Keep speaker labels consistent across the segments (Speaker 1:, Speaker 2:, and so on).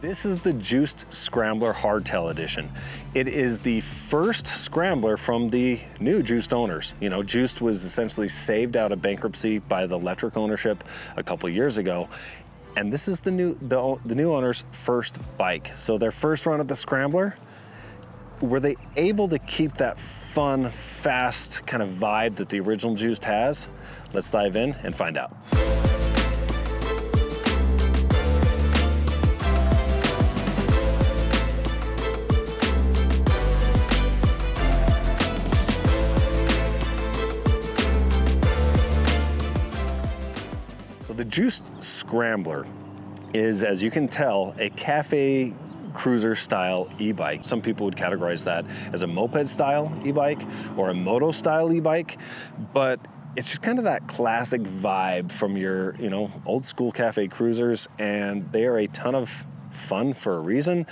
Speaker 1: This is the Juiced Scrambler Hardtail edition. It is the first Scrambler from the new Juiced owners. You know, Juiced was essentially saved out of bankruptcy by the electric ownership a couple years ago. And this is the new owner's first bike. So their first run at the Scrambler, were they able to keep that fun, fast kind of vibe that the original Juiced has? Let's dive in and find out. So the Juiced Scrambler is, as you can tell, a cafe cruiser style e-bike. Some people would categorize that as a moped style e-bike or a moto style e-bike, but it's just kind of that classic vibe from your, old school cafe cruisers, and they are a ton of fun for a reason.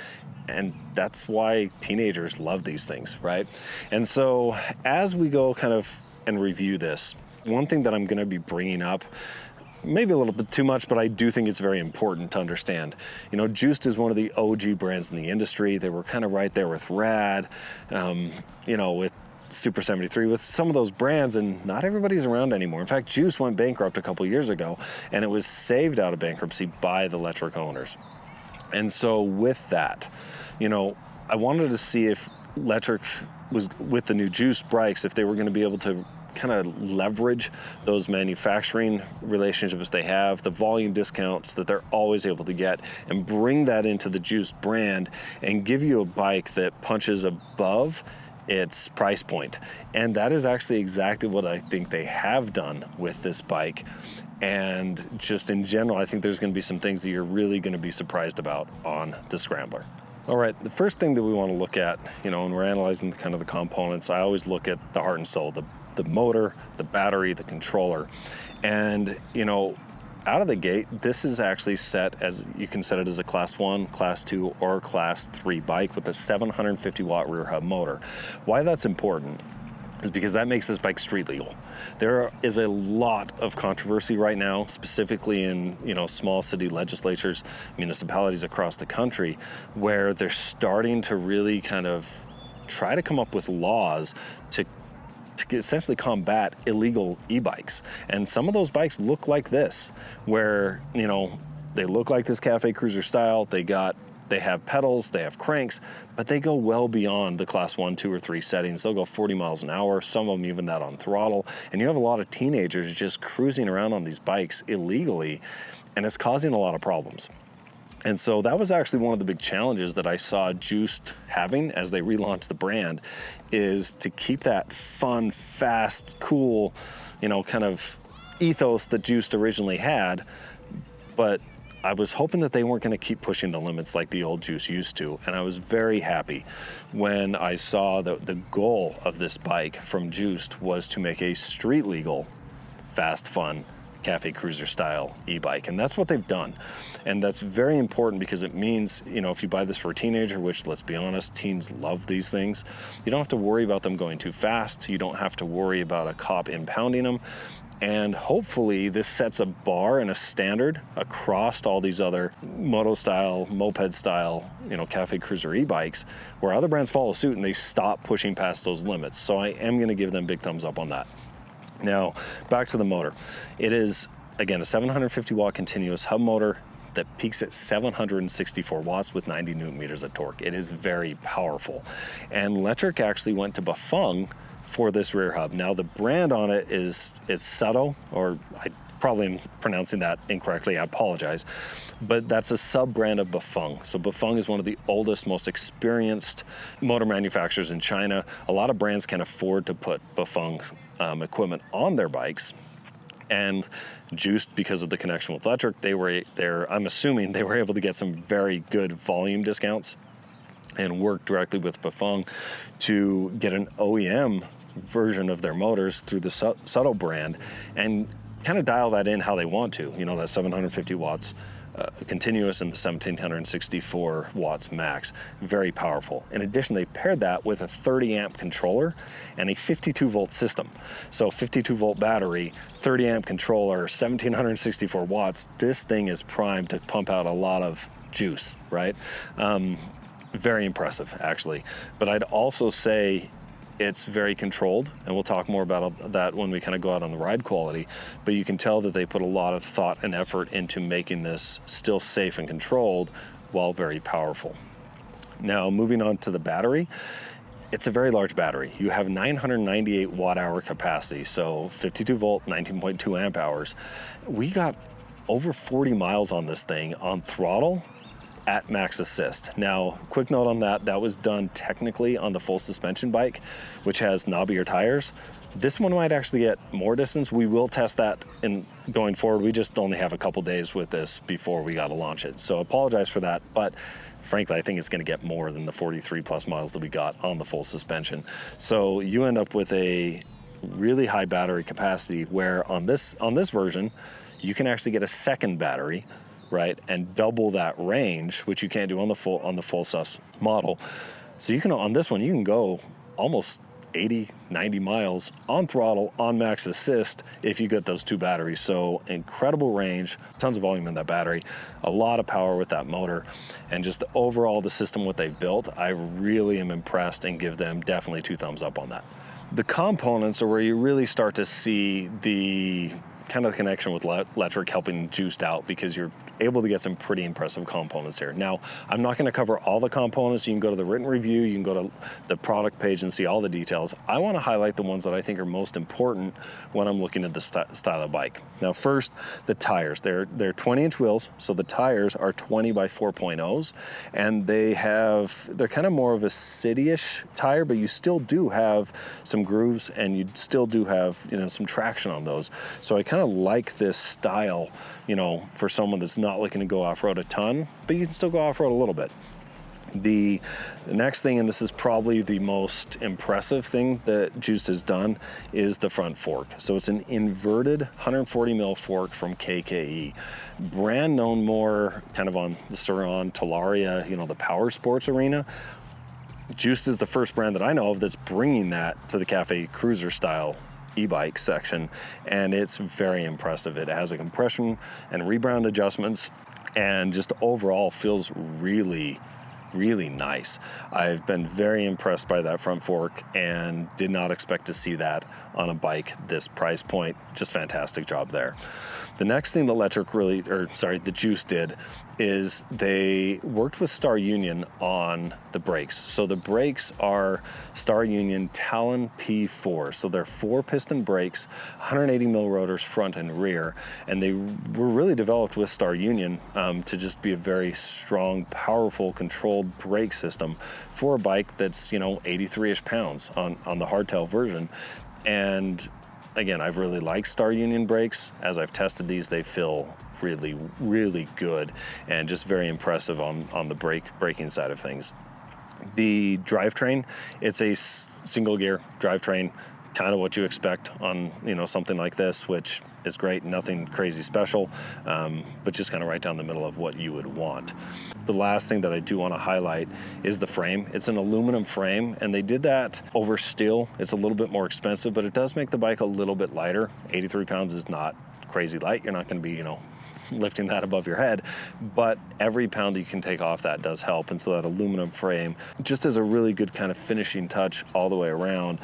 Speaker 1: And that's why teenagers love these things, right? And so as we go kind of and review this, one thing that I'm going to be bringing up, maybe a little bit too much, but I do think it's very important to understand. Juiced is one of the OG brands in the industry. They were kind of right there with Rad, with Super 73, with some of those brands, and not everybody's around anymore. In fact, Juiced went bankrupt a couple years ago, and it was saved out of bankruptcy by the electric owners. And so with that, I wanted to see if electric was, with the new Juiced bikes, if they were going to be able to kind of leverage those manufacturing relationships they have, the volume discounts that they're always able to get, and bring that into the Juiced brand and give you a bike that punches above its price point. And that is actually exactly what I think they have done with this bike. And just in general, I think there's going to be some things that you're really going to be surprised about on the Scrambler. All right, the first thing that we want to look at, when we're analyzing kind of the components, I always look at the heart and soul, the motor, the battery, the controller. And, out of the gate, this is actually set as, you can set it as a class 1, class 2, or class 3 bike with a 750 watt rear hub motor. Why that's important is because that makes this bike street legal. There is a lot of controversy right now, specifically in small city legislatures, municipalities across the country, where they're starting to really kind of try to come up with laws to essentially combat illegal e-bikes. And some of those bikes look like this, where they look like this cafe cruiser style. They have pedals, they have cranks, but they go well beyond the class 1, 2, or 3 settings. They'll go 40 miles an hour, some of them even that on throttle. And you have a lot of teenagers just cruising around on these bikes illegally, and it's causing a lot of problems. And so that was actually one of the big challenges that I saw Juiced having as they relaunched the brand, is to keep that fun, fast, cool, kind of ethos that Juiced originally had. But I was hoping that they weren't going to keep pushing the limits like the old Juiced used to. And I was very happy when I saw that the goal of this bike from Juiced was to make a street legal, fast, fun, cafe cruiser style e-bike. And that's what they've done. And that's very important because it means, if you buy this for a teenager, which, let's be honest, teens love these things, you don't have to worry about them going too fast. You don't have to worry about a cop impounding them. And hopefully this sets a bar and a standard across all these other moto-style, moped-style, cafe cruiser e-bikes, where other brands follow suit and they stop pushing past those limits. So I am going to give them big thumbs up on that. Now, back to the motor. It is, again, a 750 watt continuous hub motor that peaks at 764 watts with 90 newton meters of torque. It is very powerful. And Electric actually went to Bafeng for this rear hub. Now, the brand on it is Sato, or I probably am pronouncing that incorrectly, I apologize, but that's a sub-brand of Bafeng. So Bafeng is one of the oldest, most experienced motor manufacturers in China. A lot of brands can afford to put Bafeng equipment on their bikes. And Juiced, because of the connection with Electric, I'm assuming they were able to get some very good volume discounts and work directly with Bafeng to get an OEM version of their motors through the Sato brand and kind of dial that in how they want to, that 750 watts continuous and the 1764 watts max. Very powerful. In addition, they paired that with a 30 amp controller and a 52 volt system. So 52 volt battery, 30 amp controller, 1764 watts. This thing is primed to pump out a lot of juice, right? Very impressive, actually. But I'd also say it's very controlled, and we'll talk more about that when we kind of go out on the ride quality, but you can tell that they put a lot of thought and effort into making this still safe and controlled while very powerful. Now, moving on to the battery, it's a very large battery. You have 998 watt hour capacity, so 52 volt, 19.2 amp hours. We got over 40 miles on this thing on throttle at max assist. Now, quick note on that, that was done technically on the full suspension bike, which has knobbier tires. This one might actually get more distance. We will test that in going forward. We just only have a couple days with this before we got to launch it. So apologize for that, but frankly, I think it's going to get more than the 43 plus miles that we got on the full suspension. So you end up with a really high battery capacity where on this version, you can actually get a second battery, right, and double that range, which you can't do on the full sus model. So you can, on this one, you can go almost 80, 90 miles on throttle, on max assist, if you get those two batteries. So incredible range, tons of volume in that battery, a lot of power with that motor, and just overall the system, what they've built, I really am impressed and give them definitely 2 thumbs up on that. The components are where you really start to see the kind of the connection with Electric helping Juiced out, because you're able to get some pretty impressive components here. Now, I'm not going to cover all the components. You can go to the written review, you can go to the product page and see all the details. I want to highlight the ones that I think are most important when I'm looking at the style of bike. Now, first, the tires. They're 20-inch wheels, so the tires are 20 by 4.0s, and they're kind of more of a city-ish tire, but you still do have some grooves, and you still do have, you know, some traction on those. So I kind of like this style, you know, for someone that's not looking to go off-road a ton, but you can still go off-road a little bit. The next thing, and this is probably the most impressive thing that Juiced has done, is the front fork. So it's an inverted 140 mil fork from KKE. Brand known more kind of on the Sur-Ron, Talaria, you know, the power sports arena. Juiced is the first brand that I know of that's bringing that to the cafe cruiser style e-bike section, and it's very impressive. It has a compression and rebound adjustments, and just overall feels really, really nice. I've been very impressed by that front fork and did not expect to see that on a bike this price point. Just fantastic job there. The next thing the Juiced did is they worked with Star Union on the brakes. So the brakes are Star Union Talon P4. So they're 4-piston brakes, 180 mil rotors front and rear, and they were really developed with Star Union to just be a very strong, powerful, controlled brake system for a bike that's, you know, 83-ish pounds on the hardtail version. And again, I've really liked Star Union brakes. As I've tested these, they feel really, really good and just very impressive on the braking side of things. The drivetrain, it's a single gear drivetrain, kind of what you expect on, you know, something like this, which is great, nothing crazy special, but just kind of right down the middle of what you would want. The last thing that I do want to highlight is the frame. It's an aluminum frame, and they did that over steel. It's a little bit more expensive, but it does make the bike a little bit lighter. 83 pounds is not crazy light. You're not going to be, you know, lifting that above your head, but every pound that you can take off that does help. And so that aluminum frame just is a really good kind of finishing touch all the way around.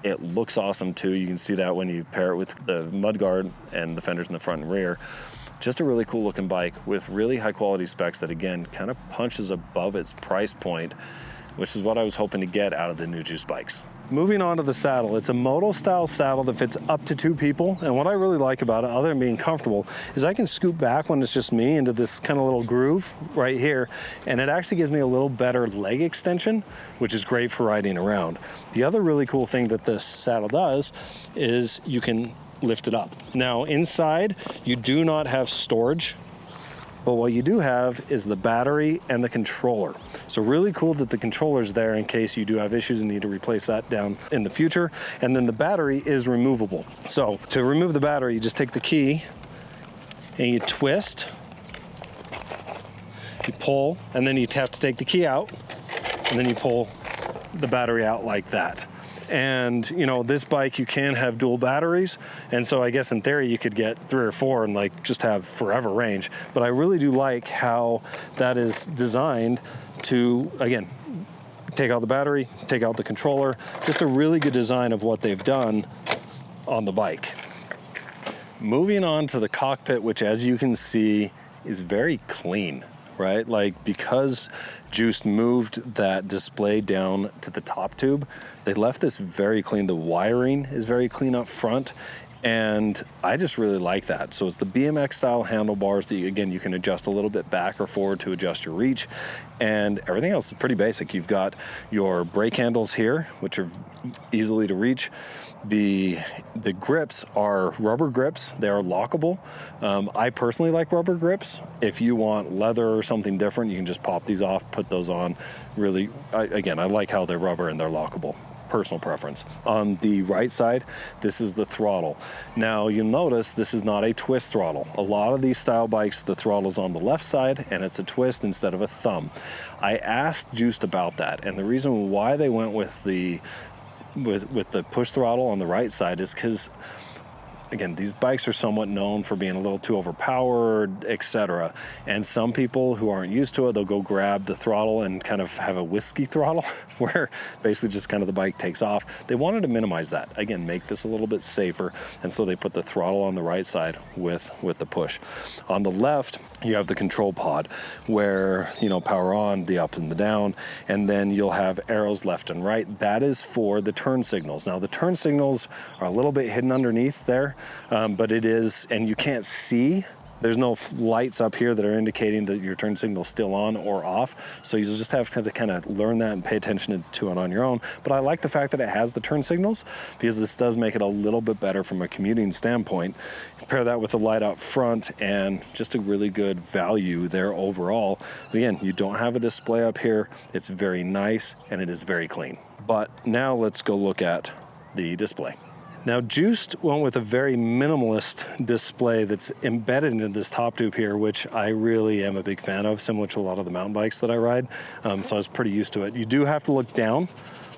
Speaker 1: It looks awesome too. You can see that when you pair it with the mudguard and the fenders in the front and rear. Just a really cool looking bike with really high quality specs that, again, kind of punches above its price point, which is what I was hoping to get out of the new Juiced bikes. Moving on to the saddle, it's a moto-style saddle that fits up to 2 people. And what I really like about it, other than being comfortable, is I can scoop back when it's just me into this kind of little groove right here. And it actually gives me a little better leg extension, which is great for riding around. The other really cool thing that this saddle does is you can lift it up. Now inside, you do not have storage, but what you do have is the battery and the controller. So really cool that the controller's there in case you do have issues and need to replace that down in the future. And then the battery is removable. So to remove the battery, you just take the key and you twist, you pull, and then you have to take the key out, and then you pull the battery out like that. And you know, this bike, you can have dual batteries, and so I guess in theory you could get 3 or 4 and like just have forever range. But I really do like how that is designed to, again, take out the battery, take out the controller. Just a really good design of what they've done on the bike. Moving on to the cockpit, which as you can see is very clean, right? Like, because Juiced moved that display down to the top tube, they left this very clean. The wiring is very clean up front, and I just really like that. So it's the BMX style handlebars that you can adjust a little bit back or forward to adjust your reach, and everything else is pretty basic. You've got your brake handles here, which are easily to reach. The grips are rubber grips. They are lockable. I personally like rubber grips. If you want leather or something different, you can just pop these off, put those on. Really, I like how they're rubber and they're lockable. Personal preference. On the right side, this is the throttle. Now you'll notice this is not a twist throttle. A lot of these style bikes, the throttle's on the left side and it's a twist instead of a thumb. I asked Juiced about that, and the reason why they went with the push throttle on the right side is because, again, these bikes are somewhat known for being a little too overpowered, etc. And some people who aren't used to it, they'll go grab the throttle and kind of have a whiskey throttle where basically just kind of the bike takes off. They wanted to minimize that. Again, make this a little bit safer. And so they put the throttle on the right side with the push. On the left, you have the control pod where, you know, power on, the up and the down, and then you'll have arrows left and right. That is for the turn signals. Now the turn signals are a little bit hidden underneath there. But it is, and you can't see, there's no lights up here that are indicating that your turn signal is still on or off. So you just have to kind of learn that and pay attention to it on your own. But I like the fact that it has the turn signals, because this does make it a little bit better from a commuting standpoint. Pair that with the light out front and just a really good value there overall. Again, you don't have a display up here. It's very nice and it is very clean. But now let's go look at the display. Now, Juiced went with a very minimalist display that's embedded into this top tube here, which I really am a big fan of, similar to a lot of the mountain bikes that I ride. So I was pretty used to it. You do have to look down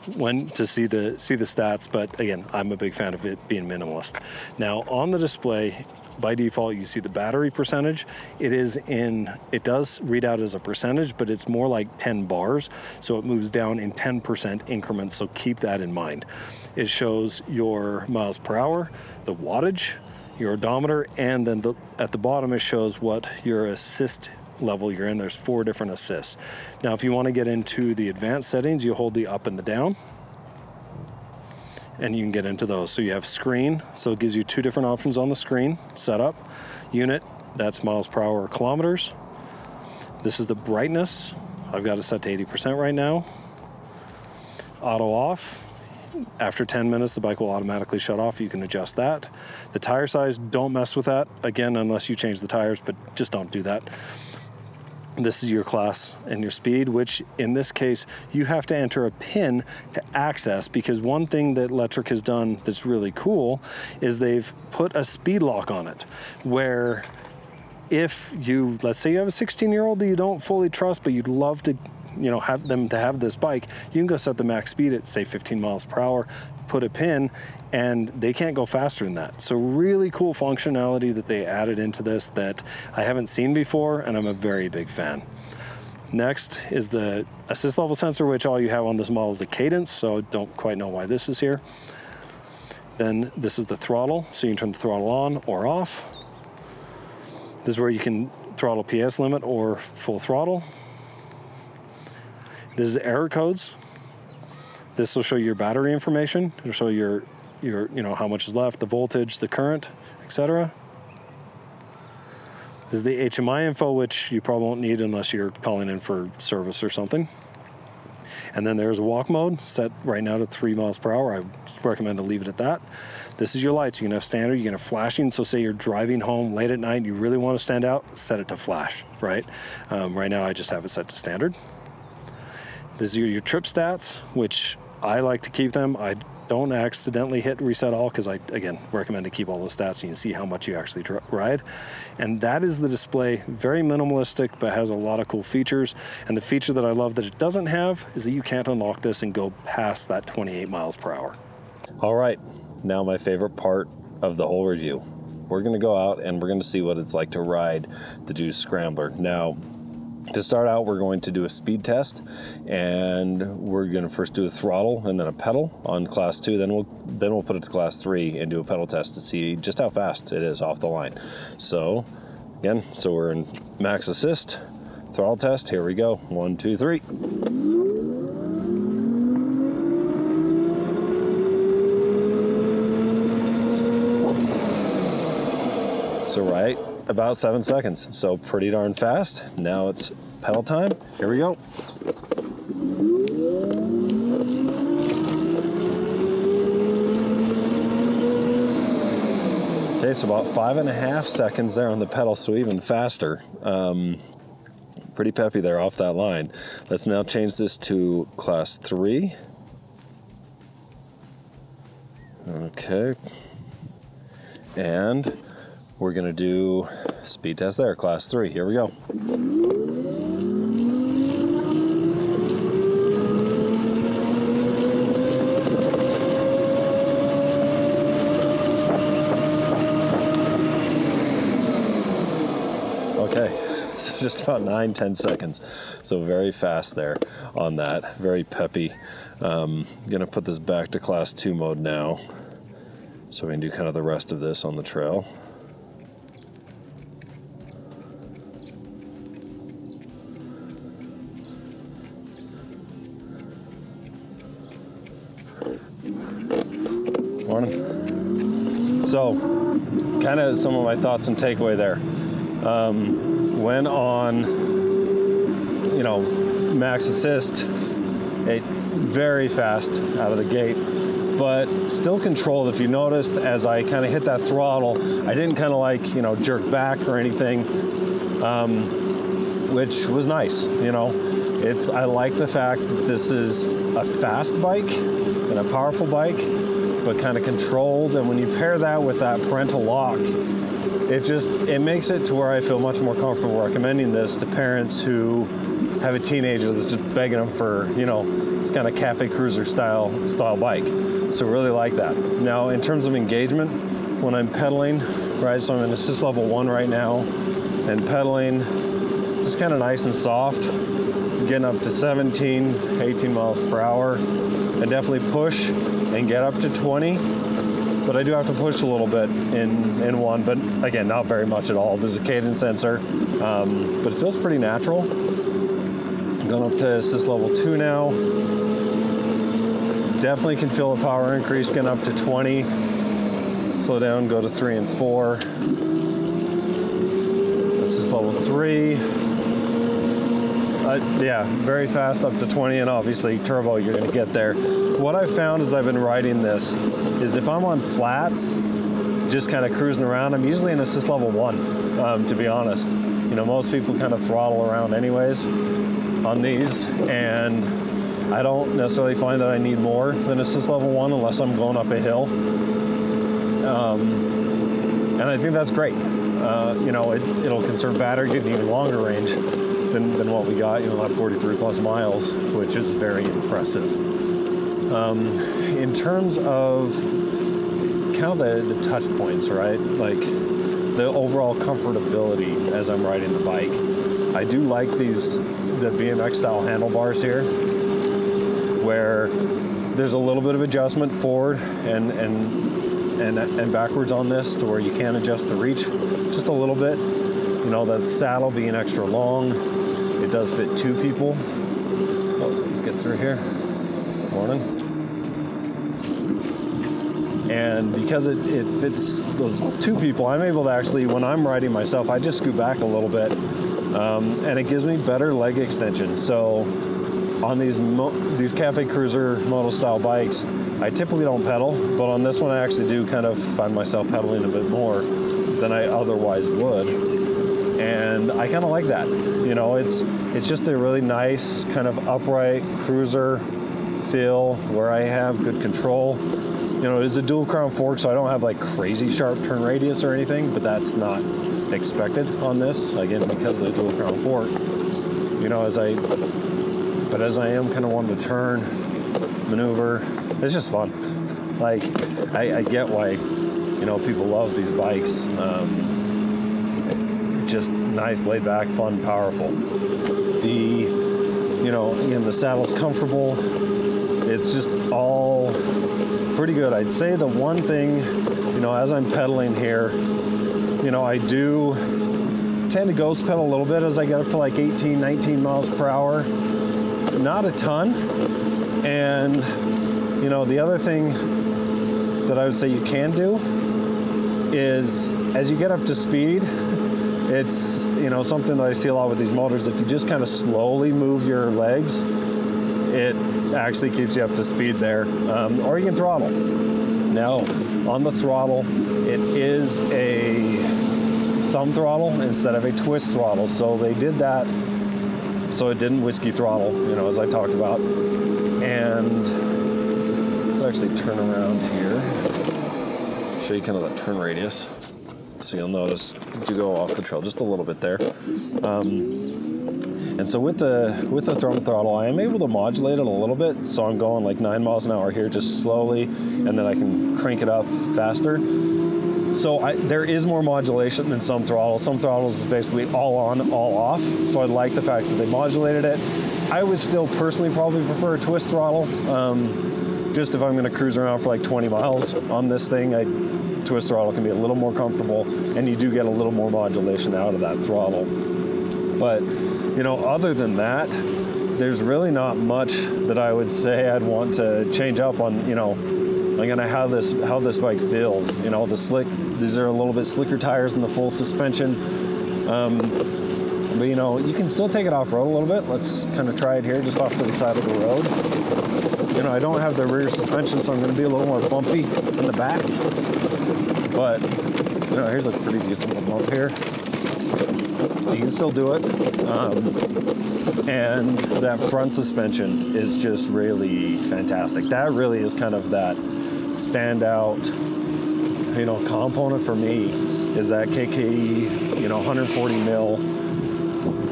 Speaker 1: to see the stats, but again, I'm a big fan of it being minimalist. Now, on the display, by default, you see the battery percentage. It does read out as a percentage, but it's more like 10 bars. So it moves down in 10% increments. So keep that in mind. It shows your miles per hour, the wattage, your odometer, and then at the bottom, it shows what your assist level you're in. There's 4 different assists. Now, if you want to get into the advanced settings, you hold the up and the down, and you can get into those. So you have screen, so it gives you 2 different options on the screen. Setup, unit, that's miles per hour or kilometers. This is the brightness. I've got it set to 80% right now. Auto off. After 10 minutes, the bike will automatically shut off. You can adjust that. The tire size, don't mess with that, again, unless you change the tires, but just don't do that. This is your class and your speed, which in this case, you have to enter a PIN to access, because one thing that Electric has done that's really cool is they've put a speed lock on it, where if you, let's say you have a 16-year-old that you don't fully trust, but you'd love to, you know, have them to have this bike, you can go set the max speed at, say, 15 miles per hour, put a pin, and they can't go faster than that. So really cool functionality that they added into this that I haven't seen before, and I'm a very big fan. Next is the assist level sensor, which all you have on this model is the cadence, so don't quite know why this is here. Then this is the throttle, so you can turn the throttle on or off. This is where you can throttle PS limit or full throttle. This is error codes. This will show your battery information. It'll show your you know, how much is left, the voltage, the current, etc. This is the HMI info, which you probably won't need unless you're calling in for service or something. And then there's a walk mode set right now to 3 miles per hour. I recommend to leave it at that. This is your lights. You can have standard, you can have flashing. So say you're driving home late at night, you really want to stand out, set it to flash, right? Right now I just have it set to standard. This is your trip stats, which I like to keep them. I Don't accidentally hit reset all, because I, again, recommend to keep all those stats so you can see how much you actually ride. And that is the display. Very minimalistic, but has a lot of cool features. And the feature that I love that it doesn't have is that you can't unlock this and go past that 28 miles per hour. All right, now my favorite part of the whole review. We're gonna go out and we're gonna see what it's like to ride the Juiced Scrambler. Now, to start out, we're going to do a speed test, and we're going to first do a throttle and then a pedal on class 2. Then we'll put it to class 3 and do a pedal test to see just how fast it is off the line. So again, we're in max assist, throttle test. Here we go. 1, 2, 3. So right about 7 seconds, so pretty darn fast. Now it's pedal time. Here we go. Okay, so about 5.5 seconds there on the pedal, so even faster. Pretty peppy there off that line. Let's now change this to class 3. Okay, and we're gonna do speed test there, class 3. Here we go. Okay, so just about 9-10 seconds. So very fast there on that, very peppy. Gonna put this back to class 2 mode now, so we can do kind of the rest of this on the trail. Morning. So, kind of some of my thoughts and takeaway there. When on, max assist, very fast out of the gate, but still controlled. If you noticed, as I kind of hit that throttle, I didn't kind of jerk back or anything, which was nice. I like the fact that this is a fast bike and a powerful bike, but kind of controlled. And when you pair that with that parental lock, it makes it to where I feel much more comfortable recommending this to parents who have a teenager that's just begging them for, this kind of cafe cruiser style bike. So really like that. Now, in terms of engagement, when I'm pedaling, right, so I'm in assist level 1 right now, and pedaling, just kind of nice and soft, getting up to 17, 18 miles per hour. I definitely push and get up to 20, but I do have to push a little bit in 1, but again, not very much at all. There's a cadence sensor, but it feels pretty natural. I'm going up to assist level 2 now. Definitely can feel a power increase getting up to 20. Slow down, go to 3 and 4. This is level 3. Yeah, very fast up to 20, and obviously turbo, you're going to get there. What I've found as I've been riding this is if I'm on flats, just kind of cruising around, I'm usually in assist level 1, to be honest. Most people kind of throttle around anyways on these, and I don't necessarily find that I need more than assist level 1 unless I'm going up a hill. And I think that's great. It'll conserve battery, get an even longer range than what we got, at 43 plus miles, which is very impressive. In terms of kind of the touch points, right? Like the overall comfortability as I'm riding the bike. I do like the BMX style handlebars here, where there's a little bit of adjustment forward and backwards on this, to where you can adjust the reach just a little bit. That saddle being extra long, it does fit 2 people. Oh, let's get through here. Morning. And because it fits those 2 people, I'm able to actually, when I'm riding myself, I just scoot back a little bit, and it gives me better leg extension. So on these cafe cruiser moto-style bikes, I typically don't pedal, but on this one I actually do kind of find myself pedaling a bit more than I otherwise would. And I kind of like that. It's just a really nice kind of upright cruiser feel where I have good control. You know, it is a dual crown fork, so I don't have like crazy sharp turn radius or anything, but that's not expected on this, again, because of the dual crown fork. You know, as I am kind of wanting to turn, maneuver, it's just fun. Like, I get why, you know, people love these bikes. Just nice, laid back, fun, powerful. You know, again, the saddle's comfortable. It's just all pretty good. I'd say the one thing, you know, as I'm pedaling here, you know, I do tend to ghost pedal a little bit as I get up to like 18, 19 miles per hour. Not a ton. And, you know, the other thing that I would say you can do is as you get up to speed, it's, you know, something that I see a lot with these motors. If you just kind of slowly move your legs, it actually keeps you up to speed there. Or you can throttle. Now, on the throttle, it is a thumb throttle instead of a twist throttle. So they did that so it didn't whiskey throttle, you know, as I talked about. And let's actually turn around here. Show you kind of that turn radius. So you'll notice you go off the trail just a little bit there. And so with the thumb throttle, I am able to modulate it a little bit. So I'm going like 9 miles an hour here, just slowly, and then I can crank it up faster. So there is more modulation than some throttles. Some throttles is basically all on, all off. So I like the fact that they modulated it. I would still personally probably prefer a twist throttle. Just if I'm going to cruise around for like 20 miles on this thing, twist throttle can be a little more comfortable, and you do get a little more modulation out of that throttle. But, you know, other than that, there's really not much that I would say I'd want to change up on, you know, again, how this bike feels. You know, these are a little bit slicker tires than the full suspension. But, you know, you can still take it off-road a little bit. Let's kind of try it here, just off to the side of the road. You know, I don't have the rear suspension, so I'm going to be a little more bumpy in the back. But, you know, here's a pretty decent little bump here. You can still do it. And that front suspension is just really fantastic. That really is kind of that standout, you know, component for me, is that KKE, you know, 140 mil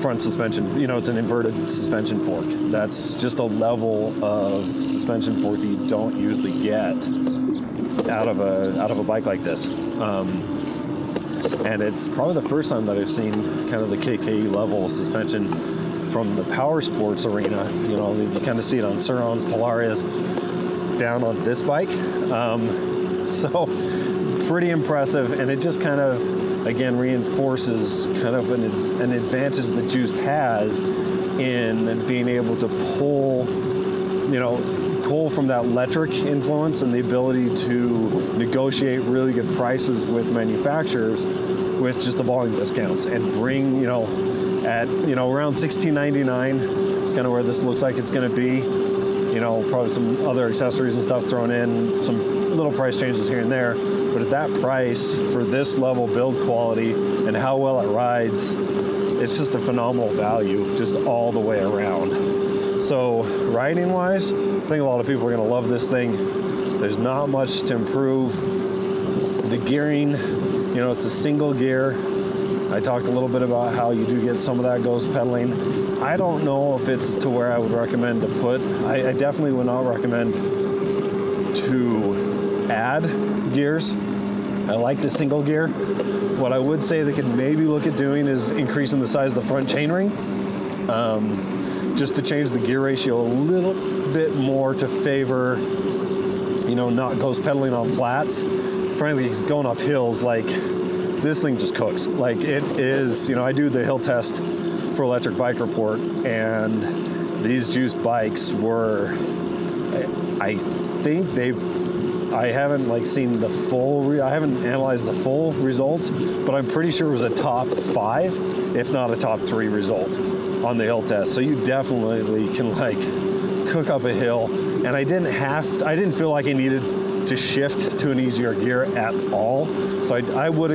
Speaker 1: front suspension. You know, it's an inverted suspension fork. That's just a level of suspension fork that you don't usually get out of a bike like this. And it's probably the first time that I've seen kind of the KKE level suspension from the power sports arena. You know, you kind of see it on Surons, Talarias, down on this bike. So pretty impressive, and it just kind of, again, reinforces kind of an advantage that Juiced has in being able to pull from that electric influence and the ability to negotiate really good prices with manufacturers with just the volume discounts, and bring, you know, at, you know, around $16.99 is kind of where this looks like it's going to be. You know, probably some other accessories and stuff thrown in, some little price changes here and there, but at that price for this level build quality and how well it rides, it's just a phenomenal value just all the way around. So riding wise, I think a lot of people are going to love this thing. There's not much to improve. The gearing, you know, it's a single gear. I talked a little bit about how you do get some of that ghost pedaling. I don't know if it's to where I would recommend to put. I definitely would not recommend to add gears. I like the single gear. What I would say they could maybe look at doing is increasing the size of the front chainring, just to change the gear ratio a little bit more to favor, you know, not ghost pedaling on flats. Frankly, going up hills, like, this thing just cooks. Like, it is, you know, I do the hill test for Electric Bike Report, and these Juiced bikes were, I think I haven't like seen the full, I haven't analyzed the full results, but I'm pretty sure it was a top 5, if not a top 3 result on the hill test. So you definitely can like cook up a hill, and I didn't feel like I needed to shift to an easier gear at all. So I would,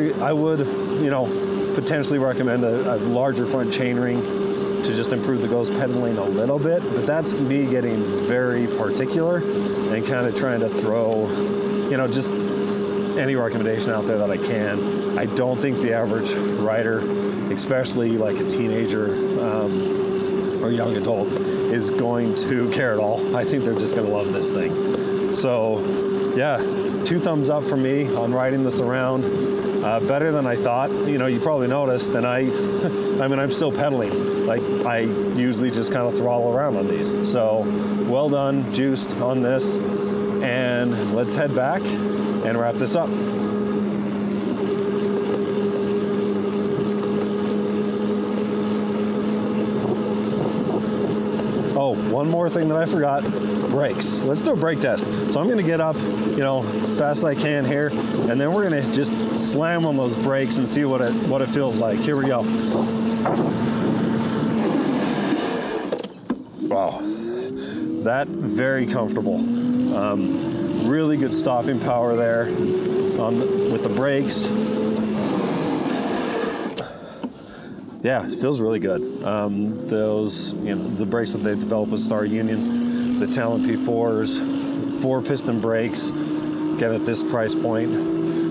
Speaker 1: you know, potentially recommend a larger front chainring to just improve the ghost pedaling a little bit, but that's me getting very particular and kind of trying to throw, you know, just any recommendation out there that I can. I don't think the average rider, especially like a teenager or young adult, is going to care at all. I think they're just going to love this thing. So yeah, 2 thumbs up for me on riding this around. Better than I thought. You know, you probably noticed, and I mean, I'm still pedaling. Like, I usually just kind of throttle around on these. So well done, Juiced, on this. And let's head back and wrap this up. Oh, one more thing that I forgot, brakes. Let's do a brake test. So I'm gonna get up, you know, as fast as I can here, and then we're gonna just slam on those brakes and see what it feels like. Here we go. Wow, that very comfortable. Really good stopping power there with the brakes. Yeah, it feels really good. Those, you know, the brakes that they've developed with Star Union, the Talent P4s, 4-piston brakes, again at this price point,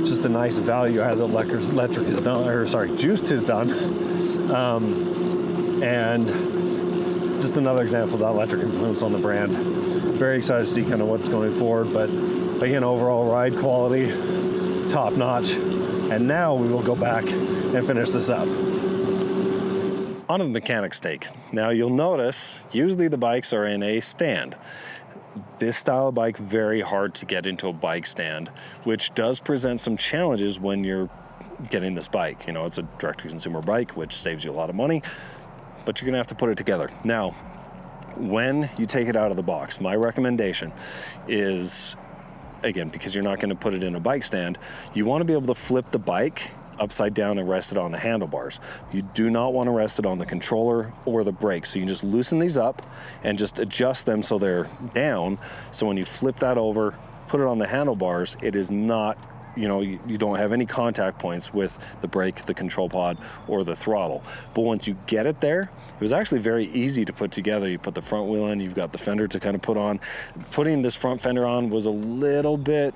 Speaker 1: just a nice value add that Juiced has done. And just another example of that electric influence on the brand. Very excited to see kind of what's going forward, but again, overall ride quality, top notch. And now we will go back and finish this up. On to the mechanic's take. Now you'll notice, usually the bikes are in a stand. This style of bike, very hard to get into a bike stand, which does present some challenges when you're getting this bike. You know, it's a direct-to-consumer bike, which saves you a lot of money, but you're gonna have to put it together. Now, when you take it out of the box, my recommendation is, again, because you're not gonna put it in a bike stand, you wanna be able to flip the bike upside down and rest it on the handlebars. You do not want to rest it on the controller or the brakes. So you can just loosen these up and just adjust them so they're down. So when you flip that over, put it on the handlebars, it is not, you know, you don't have any contact points with the brake, the control pod, or the throttle. But once you get it there, it was actually very easy to put together. You put the front wheel in, you've got the fender to kind of put on. Putting this front fender on was a little bit,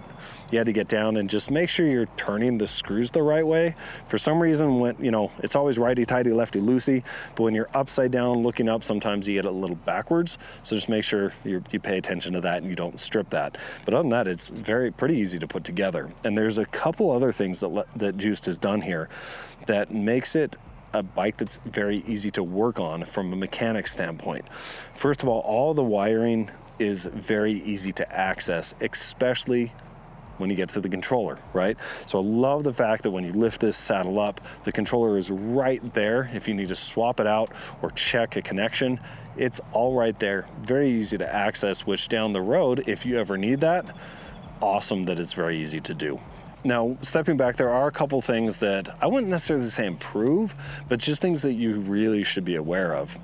Speaker 1: you had to get down and just make sure you're turning the screws the right way. For some reason, when, you know, it's always righty-tighty, lefty-loosey, but when you're upside down looking up, sometimes you get it a little backwards. So just make sure you pay attention to that and you don't strip that. But other than that, it's pretty easy to put together. And there's a couple other things that Juiced has done here that makes it a bike that's very easy to work on from a mechanic standpoint. First of all the wiring is very easy to access, especially when you get to the controller, right? So I love the fact that when you lift this saddle up, the controller is right there. If you need to swap it out or check a connection, it's all right there. Very easy to access, which down the road, if you ever need that, awesome that it's very easy to do. Now, stepping back, there are a couple things that I wouldn't necessarily say improve, but just things that you really should be aware of.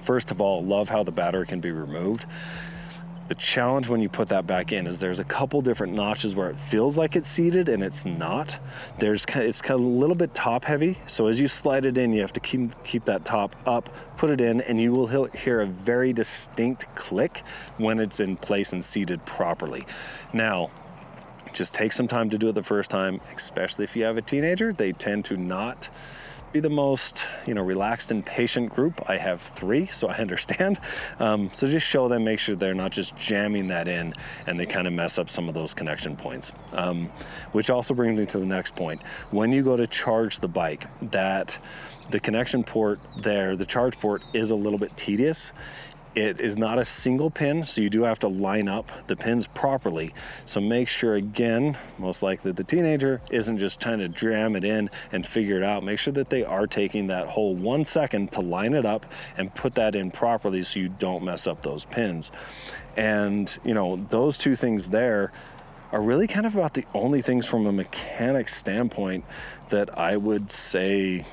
Speaker 1: First of all, love how the battery can be removed. The challenge when you put that back in is there's a couple different notches where it feels like it's seated and it's not. It's kind of a little bit top heavy, so as you slide it in, you have to keep that top up, put it in, and you will hear a very distinct click when it's in place and seated properly. Now, just take some time to do it the first time, especially if you have a teenager. They tend to not be the most, you know, relaxed and patient group. I have 3, so I understand. So just show them, make sure they're not just jamming that in and they kind of mess up some of those connection points. Which also brings me to the next point. When you go to charge the bike, that the connection port there, the charge port, is a little bit tedious. It is not a single pin, so you do have to line up the pins properly. So make sure, again, most likely the teenager isn't just trying to jam it in and figure it out. Make sure that they are taking that whole 1 second to line it up and put that in properly so you don't mess up those pins. And, you know, those 2 things there are really kind of about the only things from a mechanic standpoint that I would say,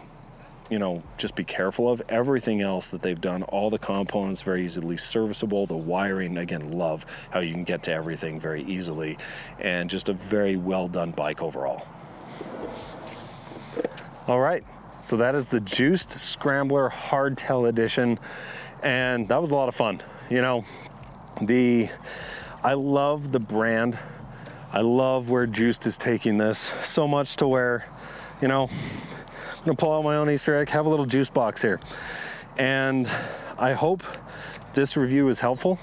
Speaker 1: you know, just be careful of. Everything else that they've done, all the components very easily serviceable. The wiring, again, love how you can get to everything very easily, and just a very well done bike overall. All right, So that is the Juiced Scrambler Hardtail edition, and that was a lot of fun. You know, I love the brand. I love where Juiced is taking this so much to where, you know, I'm gonna pull out my own Easter egg, have a little juice box here. And I hope this review is helpful.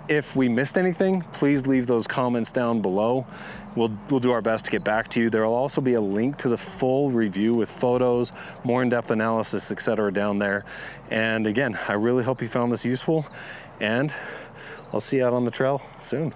Speaker 1: If we missed anything, please leave those comments down below. We'll do our best to get back to you. There will also be a link to the full review with photos, more in-depth analysis, etc. down there. And again, I really hope you found this useful, and I'll see you out on the trail soon.